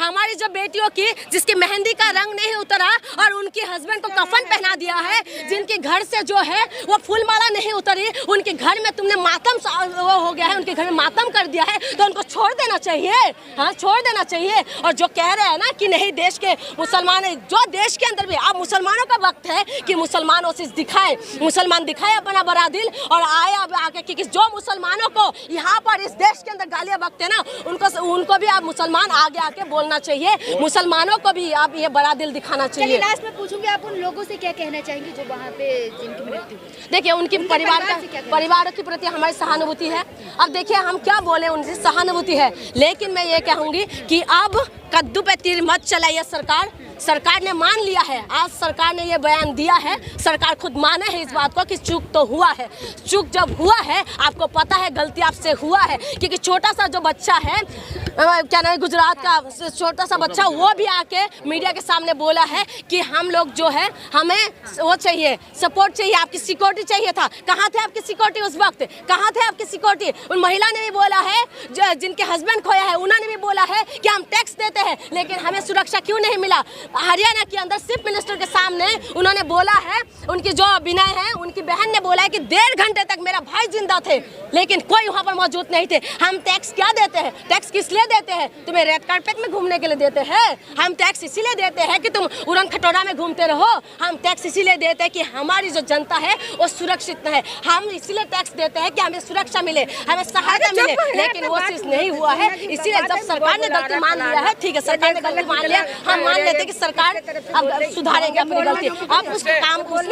हमारी जो बेटियों की जिसकी मेहंदी का रंग नहीं उतरा और उनके हस्बैंड को कफन पहना दिया है, जिनके घर से जो है वो फूलमाला नहीं उतरी, उनके घर में तुमने मातम वो हो गया है, उनके घर में मातम कर दिया है, तो उनको छोड़ देना चाहिए। हाँ, छोड़ देना चाहिए। और जो कह रहे हैं ना कि नहीं देश के मुसलमान, जो देश के अंदर भी अब मुसलमानों का वक्त है कि मुसलमान ओसिस दिखाए, मुसलमान दिखाए अपना बड़ा दिल और आए अब आके कि जो मुसलमानों को यहाँ पर इस देश के अंदर गालियाँ बकते हैं ना, उनको भी आप मुसलमान आगे आके बोलना चाहिए, मुसलमानों को भी आप ये बड़ा दिल दिखाना चाहिए। लास्ट में पूछूंगी, आप उन लोगों से क्या कहना चाहेंगे जो वहाँ पे जिनकी मृत्यु हुई? देखिए उनके परिवार के प्रति हमारी सहानुभूति है। अब देखिए हम क्या बोले, उनसे सहानुभूति है, लेकिन मैं ये कहूँगी कि अब कद्दू पे तीर मत चलाइए। सरकार ने मान लिया है, आज सरकार ने ये बयान दिया है, सरकार खुद माने है इस बात को कि चूक तो हुआ है। चूक जब हुआ है, आपको पता है गलती आपसे हुआ है, क्योंकि छोटा सा जो बच्चा है, क्या नाम है, गुजरात का छोटा सा बच्चा, वो भी आके मीडिया के सामने बोला है कि हम लोग जो है हमें वो चाहिए, सपोर्ट चाहिए, आपकी सिक्योरिटी चाहिए था। कहाँ थे आपकी सिक्योरिटी उस वक्त? कहाँ थे आपकी सिक्योरिटी? उन महिला ने भी बोला है, जिनके हस्बैंड खोया है, उन्होंने भी बोला है कि हम टैक्स देते हैं लेकिन हमें सुरक्षा क्यों नहीं मिला। हरियाणा के अंदर चीफ मिनिस्टर के सामने उन्होंने बोला है, उनकी जो विनय है, उनकी बहन ने बोला है कि 1.5 घंटे तक मेरा भाई जिंदा थे लेकिन कोई वहाँ पर मौजूद नहीं थे। हम टैक्स क्या देते हैं? टैक्स किस लिए देते हैं? तुम्हें रेड कार्पेट में घूमने के लिए देते हैं? हम टैक्स इसीलिए देते हैं कि तुम उड़न खटोला में घूमते रहो। हम टैक्स इसीलिए देते हैं कि हमारी जो जनता है वो सुरक्षित है। हम इसीलिए टैक्स देते हैं कि हमें सुरक्षा मिले, हमें सहायता मिले, लेकिन वो चीज़ नहीं हुआ है। इसीलिए जब सरकार ने गलती मान लिया है, ठीक है, सरकार ने गलती मान लिया, हम मान लेते हैं कि सरकार अब सुधारेगी अपनी गलती। अब उसमें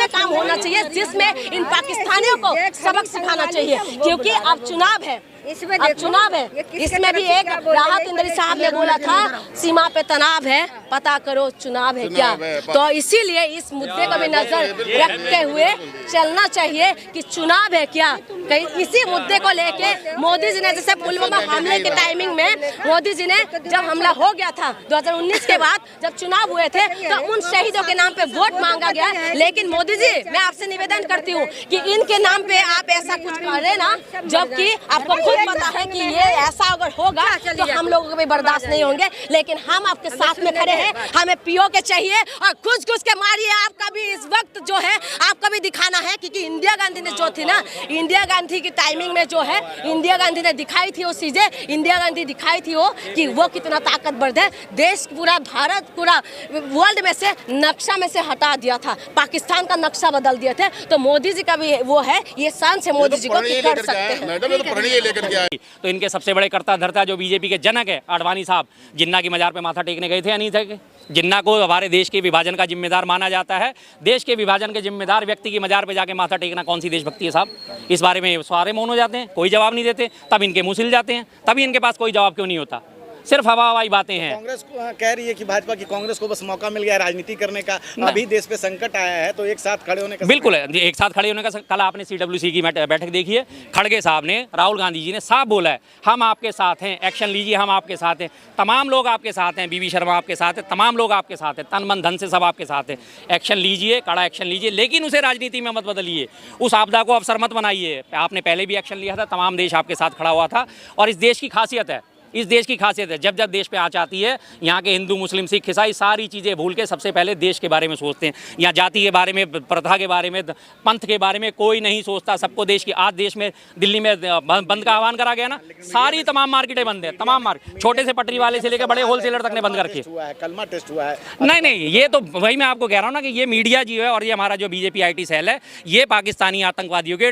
काम होना चाहिए जिसमें इन पाकिस्तानियों को सबक सिखाना चाहिए, क्योंकि अब चुनाव है, अब चुनाव है। इसमें भी एक राहत इंदौरी साहब ने बोला था, सीमा पे तनाव है, पता करो चुनाव है क्या। तो इसीलिए इस मुद्दे को भी नजर रखते हुए चलना चाहिए कि चुनाव है क्या। कहीं इसी मुद्दे को लेके मोदी जी ने, जैसे पुलवामा हमले के टाइमिंग में मोदी जी ने जब हमला हो गया था 2019 के बाद, जब चुनाव हुए थे, तो उन शहीदों के नाम पे वोट मांगा गया। लेकिन मोदी जी, मैं आपसे निवेदन करती हूँ कि इनके नाम पे आप ऐसा कुछ करें ना, जबकि आपको खुद पता है कि ये ऐसा अगर होगा तो हम लोगों को भी बर्दाश्त नहीं होंगे। लेकिन हम आपके साथ में खड़े हैं, हमें पीओ के चाहिए और घुस के मारिए। आपका भी इस वक्त जो है आपका भी दिखाना है, क्योंकि इंदिरा गांधी ने जो थी ना, इंदिरा गांधी की टाइमिंग में जो है इंदिरा गांधी ने दिखाई थी वो चीजें, इंदिरा गांधी दिखाई थी वो कि वो कितना ताकतवर है। देश पूरा, भारत पूरा वर्ल्ड में से नक्शा में से हटा दिया था, पाकिस्तान का नक्शा बदल दिए थे। तो मोदी जी का भी वो है, ये शान से मोदी जी को कर सकते हैं। तो इनके सबसे बड़े कर्ता धर्ता जो बीजेपी के जनक है आडवाणी साहब, जिन्ना की मजार पे माथा टेकने गए थे या नहीं थे? जिन्ना को हमारे देश के विभाजन का जिम्मेदार माना जाता है। देश के विभाजन के जिम्मेदार व्यक्ति की मजार पे जाके माथा टेकना कौन सी देशभक्ति है साहब? इस बारे में सारे मौन हो जाते हैं, कोई जवाब नहीं देते, तब इनके मुंह सिल जाते हैं। तभी इनके पास कोई जवाब क्यों नहीं होता, सिर्फ हवाई बातें हैं। कांग्रेस कह रही है कि भाजपा की कांग्रेस को बस मौका मिल गया राजनीति करने का, अभी देश पे संकट आया है तो एक साथ खड़े होने का। बिल्कुल है, एक साथ खड़े होने का। कल आपने CWC की बैठक देखी है, खड़गे साहब ने, राहुल गांधी जी ने साफ बोला है, हम आपके साथ हैं, एक्शन लीजिए, हम आपके साथ हैं। तमाम लोग आपके साथ हैं, बीबी शर्मा आपके साथ है, तमाम लोग आपके साथ हैं, तन मन धन से सब आपके साथ हैं। एक्शन लीजिए, कड़ा एक्शन लीजिए, लेकिन उसे राजनीति में मत बदलिए, उस आपदा को अवसर मत बनाइए। आपने पहले भी एक्शन लिया था, तमाम देश आपके साथ खड़ा हुआ था। और इस देश की खासियत है, इस देश की खासियत है, जब जब देश पे आँच आती है, यहाँ के हिंदू, मुस्लिम, सिख, ईसाई सारी चीज़ें भूल के सबसे पहले देश के बारे में सोचते हैं। यहाँ जाति के बारे में, प्रथा के बारे में, पंथ के बारे में कोई नहीं सोचता। सबको देश की, आज देश में दिल्ली में बंद का आह्वान करा गया ना, सारी तमाम मार्केटें बंद है, तमाम मार्केट, छोटे से पटरी वाले से लेकर बड़े होलसेलर तक ने बंद करके। कलमा टेस्ट हुआ है। नहीं, ये तो वही मैं आपको कह रहा हूँ ना कि ये मीडिया जी है और ये हमारा जो बीजेपी IT सेल है, ये पाकिस्तानी आतंकवादियों के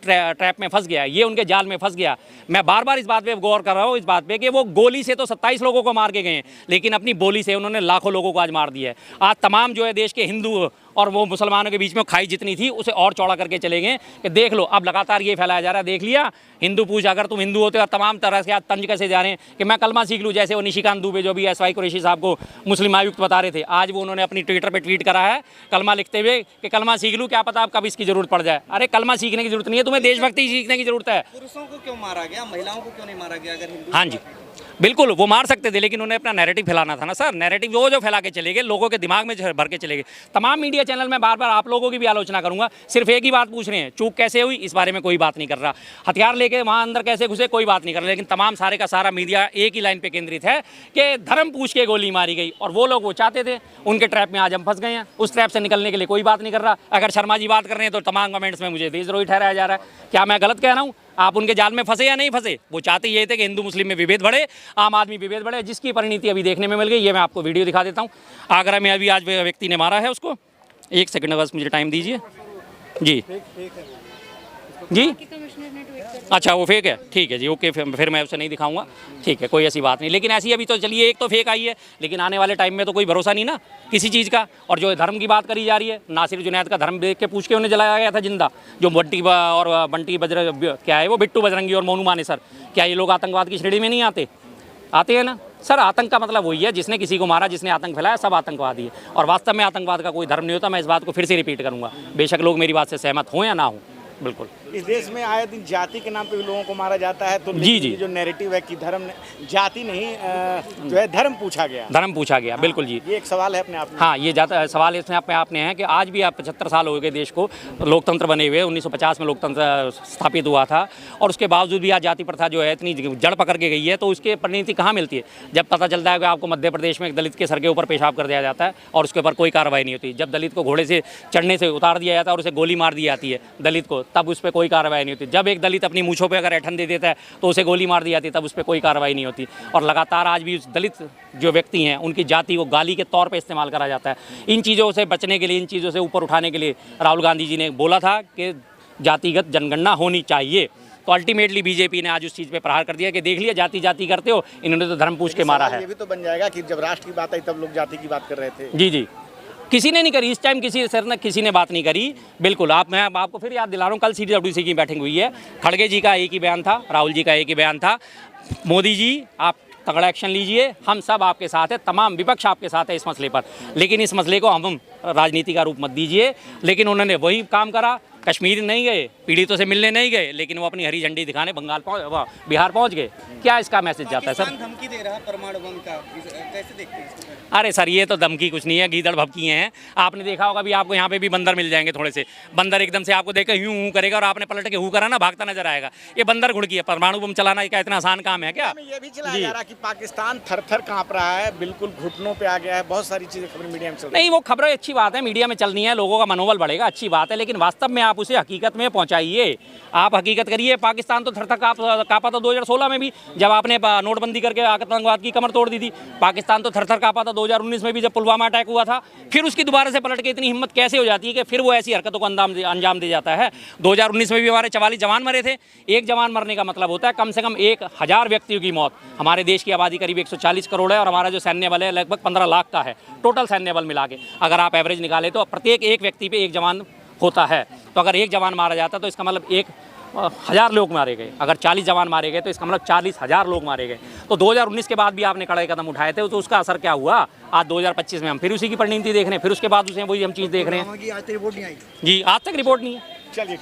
ट्रैप में फंस गया, ये उनके जाल में फंस गया। मैं बार बार इस बात पे गौर कर रहा हूँ, इस बात पे कि वो गोली से तो 27 लोगों को मार के गए हैं, लेकिन अपनी बोली से उन्होंने लाखों लोगों को आज मार दिया है। आज तमाम जो है देश के हिंदू और वो मुसलमानों के बीच में खाई जितनी थी उसे और चौड़ा करके चले गए कि देख लो, अब लगातार ये फैलाया जा रहा है, देख लिया हिंदू पूछ, अगर तुम हिंदू होते हो, तमाम तरह से आज तंज कैसे जा रहे हैं कि मैं कलमा सीख लूँ। जैसे वो निशिकांत दुबे जो भी SY कुरैशी साहब को मुस्लिम आयुक्त बता रहे थे, आज वो उन्होंने अपनी ट्विटर पर ट्वीट करा है कलमा लिखते हुए कि कलमा सीख लूँ, क्या पता आप कब इसकी जरूरत पड़ जाए। अरे कलमा सीखने की जरूरत नहीं है, तुम्हें देशभक्ति सीखने की जरूरत है। पुरुषों को क्यों मारा गया, महिलाओं को क्यों नहीं मारा गया? अगर हिंदू, हाँ जी, बिल्कुल वो मार सकते थे, लेकिन उन्हें अपना नैरेटिव फैलाना था ना सर। नैरेटिव वो जो फैला के चले गए, लोगों के दिमाग में भर के चले गए। तमाम मीडिया चैनल में बार बार आप लोगों की भी आलोचना करूंगा, सिर्फ एक ही बात पूछ रहे हैं, चूक कैसे हुई इस बारे में कोई बात नहीं कर रहा, हथियार लेके वहाँ अंदर कैसे घुसे कोई बात नहीं कर रहा। लेकिन तमाम सारे का सारा मीडिया एक ही लाइन पर केंद्रित है कि धर्म पूछ के गोली मारी गई, और वो लोग वो चाहते थे, उनके ट्रैप में आज हम फंस गए हैं। उस ट्रैप से निकलने के लिए कोई बात नहीं कर रहा। अगर शर्मा जी बात कर रहे हैं तो तमाम कमेंट्स में मुझे देशद्रोही ठहराया जा रहा है। क्या मैं गलत कह रहा हूँ? आप उनके जाल में फंसे या नहीं फंसे? वो चाहते ये थे कि हिंदू मुस्लिम में विभेद बढ़े, आम आदमी विभेद बढ़े, जिसकी परिणति अभी देखने में मिल गई। ये मैं आपको वीडियो दिखा देता हूँ। आगरा में अभी आज व्यक्ति ने मारा है उसको। एक सेकंड बस मुझे टाइम दीजिए जी। जी अच्छा वो फेक है, ठीक है जी, ओके, फिर मैं उसे नहीं दिखाऊंगा, ठीक है, कोई ऐसी बात नहीं। लेकिन ऐसी अभी तो चलिए एक तो फेक आई है, लेकिन आने वाले टाइम में तो कोई भरोसा नहीं ना किसी चीज़ का। और जो धर्म की बात करी जा रही है, नासिर जुनैद का धर्म देख के पूछ के उन्हें जलाया गया था जिंदा। जो बंटी बजरंग क्या है वो बिट्टू बजरंगी और मोनू मानेसर, क्या ये लोग आतंकवाद की श्रेणी में नहीं आते? आते हैं ना सर। आतंक का मतलब वही है, जिसने किसी को मारा, जिसने आतंक फैलाया, सब आतंकवादी है। और वास्तव में आतंकवाद का कोई धर्म नहीं होता। मैं इस बात को फिर से रिपीट करूंगा, बेशक लोग मेरी बात से सहमत हों या ना हों। बिल्कुल इस देश में आए दिन जाति के नाम पे भी लोगों को मारा जाता है, तो जी जी जो नैरेटिव है कि धर्म जाति नहीं जो है धर्म पूछा गया, धर्म पूछा गया, बिल्कुल जी, ये एक सवाल है अपने आप में। हाँ, ये सवाल इसमें आपने है कि आज भी आप 75 साल हो गए देश को, लोकतंत्र बने हुए, 1950 में लोकतंत्र स्थापित हुआ था, और उसके बावजूद भी आज जाति प्रथा जो है इतनी जड़ पकड़ के गई है, तो उसकी परिणति कहाँ मिलती है? जब पता चलता है कि आपको मध्य प्रदेश में एक दलित के सर के ऊपर पेशाब कर दिया जाता है और उसके ऊपर कोई कार्रवाई नहीं होती। जब दलित को घोड़े से चढ़ने से उतार दिया जाता है और उसे गोली मार दी जाती है दलित को, तब उस पर कोई कार्रवाई नहीं होती। जब एक दलित अपनी मूंछों पे अगर ऐठन दे देता है तो उसे गोली मार दी जाती है, तब उस पर कोई कार्रवाई नहीं होती। और लगातार आज भी उस दलित जो व्यक्ति हैं उनकी जाति को गाली के तौर पे इस्तेमाल करा जाता है। इन चीज़ों से बचने के लिए, इन चीज़ों से ऊपर उठाने के लिए राहुल गांधी जी ने बोला था कि जातिगत जनगणना होनी चाहिए। तो अल्टीमेटली बीजेपी ने आज उस चीज़ पे प्रहार कर दिया कि देख लिया, जाति जाति करते हो, इन्होंने तो धर्म पूछ के मारा है। ये भी तो बन जाएगा कि जब राष्ट्र की बात आई तब लोग जाति की बात कर रहे थे। जी जी, किसी ने नहीं करी इस टाइम, किसी ने बात नहीं करी। बिल्कुल मैं आपको फिर याद दिला रहा हूँ, कल CWC की बैठक हुई है, खड़गे जी का एक ही बयान था, राहुल जी का एक ही बयान था, मोदी जी आप तगड़ा एक्शन लीजिए, हम सब आपके साथ हैं, तमाम विपक्ष आपके साथ है इस मसले पर, लेकिन इस मसले को हम राजनीति का रूप मत दीजिए। लेकिन उन्होंने वही काम करा, कश्मीर नहीं गए, पीड़ितों से मिलने नहीं गए, लेकिन वो अपनी हरी झंडी दिखाने बिहार पहुंच गए। क्या इसका मैसेज जाता है सर? धमकी दे रहा है परमाणु बम का, कैसे देखते हैं इसको? अरे सर ये तो धमकी कुछ नहीं है, गीदड़ भभकी हैं। आपने देखा होगा भी, आपको यहाँ पे भी बंदर मिल जाएंगे थोड़े से। बंदर एकदम से आपको देखकर यूं करेगा और आपने पलट के हू करा ना, भागता नजर आएगा। ये बंदर घुड़की है। परमाणु बम चलाना क्या इतना आसान काम है क्या? ये भी चलाया जा रहा है कि पाकिस्तान थर-थर कांप रहा है, बिल्कुल घुटनों पे आ गया है। बहुत सारी चीजें खबर मीडिया में चल रही है। नहीं, वो खबरें अच्छी बात है, मीडिया में चलनी है, लोगों का मनोबल बढ़ेगा, अच्छी बात है, लेकिन वास्तव में आप उसे हकीकत में पहुंचाइए। आप हकीकत करिए। पाकिस्तान तो थर-थर कांपा था 2016 में भी, जब आपने नोटबंदी करके आतंकवाद की कमर तोड़ दी थी। पाकिस्तान तो थर-थर कांपा था 2019 में भी, जब पुलवामा अटैक हुआ था। फिर उसकी दोबारा से पलट के इतनी हिम्मत कैसे हो जाती है कि फिर वो ऐसी हरकतों को अंजाम दे जाता है? 2019 में भी हमारे 44 जवान मरे थे। एक जवान मरने का मतलब होता है कम से कम 1000 व्यक्तियों की मौत। हमारे देश की आबादी करीब 140 करोड़ है और हमारा जो सैन्य बल है लगभग 15 लाख का है, टोटल सैन्य बल मिला के। अगर आप एवरेज निकालें तो प्रत्येक एक व्यक्ति पे एक जवान होता है। तो अगर एक जवान मारा जाता तो इसका मतलब 1000 लोग मारे गए। अगर 40 जवान मारे गए तो इसका मतलब 40,000 लोग मारे गए। तो 2019 के बाद भी आपने कड़े कदम उठाए थे, तो उसका असर क्या हुआ? आज 2025 में हम फिर उसी की परिणति देख रहे हैं, फिर उसके बाद उसे वही हम चीज़ देख रहे हैं। आज तक रिपोर्ट नहीं आई। जी, आज तक रिपोर्ट नहीं है। चलिए।